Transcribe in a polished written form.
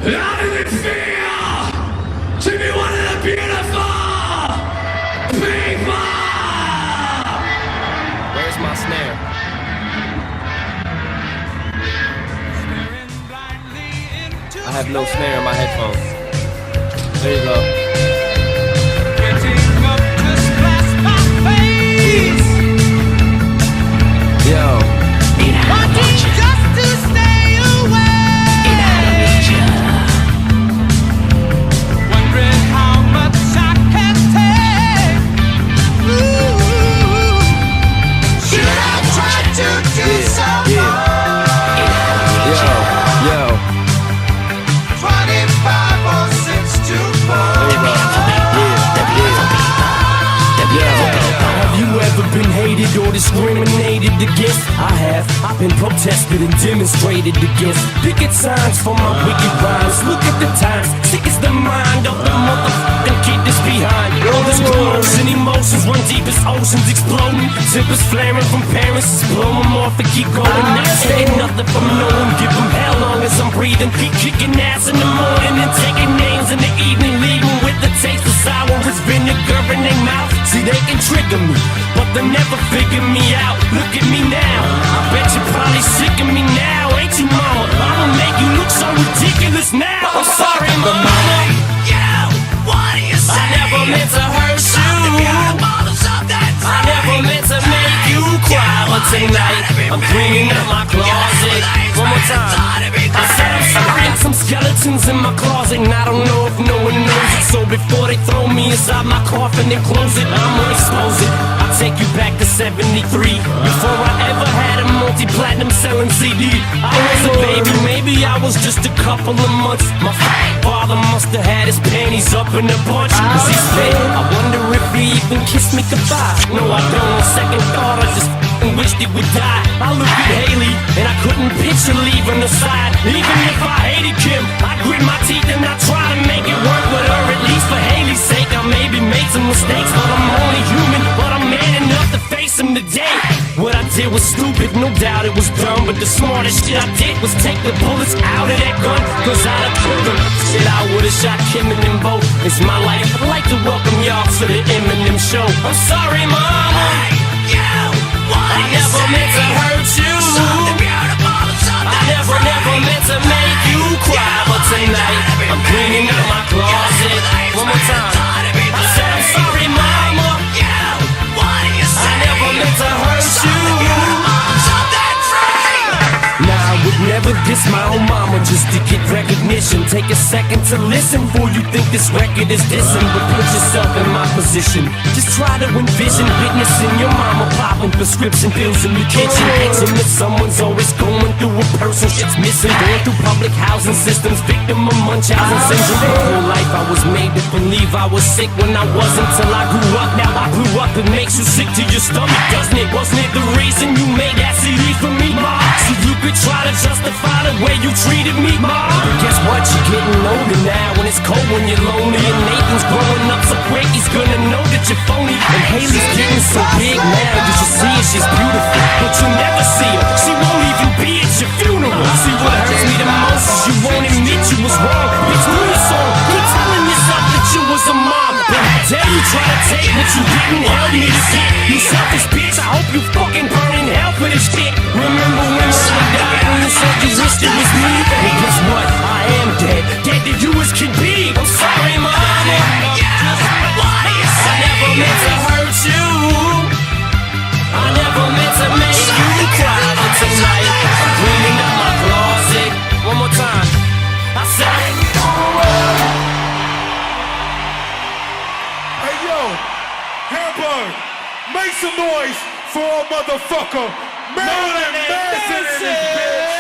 How did it feel to be one of the beautiful people? Where's my snare? I have no snare in my headphones. There you go. Yo. Been hated or discriminated against? I have. I've been protested and demonstrated against. Picket signs for my wicked rhymes. Look at the times. Sick is the mind of the motherfucking kid that's behind. All this groans and emotions run deep as oceans exploding. Zippers flaring from parents, just blow them off and keep going. Not taking nothing from no one. Give them hell long as I'm breathing. Keep kicking ass in the morning and taking names in the evening. Leaving with the taste of sour as vinegar in their mouth. See, they can trigger me, but they'll never figure me out. Look at me now, I bet you're probably sick of me now, ain't you, mama? I'ma make you look so ridiculous now. I'm sorry, mama. Yeah, what do you say? I never meant to hurt you. I never meant to make you cry, but tonight I'm cleaning up my closet. One more time. I said I'm sorry. Some skeletons in my closet, and I don't know if no one knows it. So before they throw me inside my coffin and close it, I'ma expose it. I'll take you back to 73, before I ever had a multi-platinum selling CD. I was a baby, maybe I was just a couple of months. My father must have had his panties up in a bunch, cause he said, I wonder if he even kissed me goodbye. No, I don't. On second thought, I just wished he would die. I looked at Haley, and I couldn't picture leaving her side. Even if I hated Kim, I grit my teeth and I try to make it work with her. At least for Haley's sake, I maybe made some mistakes, but I'm only human. But I'm man enough to face him today. What I did was stupid, no doubt it was dumb, but the smartest shit I did was take the bullets out of that gun, cause I'd have killed them. Shit, I would've shot Kim and them both. It's my life. I'd like to welcome y'all to the Eminem show. I'm sorry, mama. I never meant to hurt you. I never meant to make you cry, but tonight I'm cleaning up my closet. One more time. I said I'm sorry, mama. I never meant to hurt you. Nah, I would never diss my own mama just to get recognition. Take a second to listen before you think this record is dissing. But put yourself in my position. Just try to envision witnessing your mama popping prescription pills in the kitchen. Action that someone's always going through, a person shit's missing. Going through public housing systems, victim of Munchausen syndrome. My whole life I was made to believe I was sick when I wasn't, till I grew up. Now I grew up, it makes you sick to your stomach, doesn't it? Wasn't it the reason you made that CD for me, ma? So you could try to justify the way you treated me, ma. But guess what? You're getting older now, when it's cold, when you're lonely. And Nathan's growing up so quick, he's gonna know that you're phony. And Haley's getting so big now, you should see her, she's beautiful, but you'll never see her. She won't even be at your funeral. See, what hurts me the most is you won't admit you was wrong. Bitch, do the song, keep telling yourself that you was a mom. But how dare you try to take what you didn't help me to get? You selfish bitch, I hope you fucking burn in hell for this shit. Remember when I died and you said you wished it was me? And guess what? I am dead, dead to you as can be. I'm sorry, mama. I never meant to hurt you. I never meant to make you cry, but tonight I'm cleaning up my closet. One more time. I said, hey yo, Hamburg, make some noise for a motherfucker, Marilyn Manson in this bitch.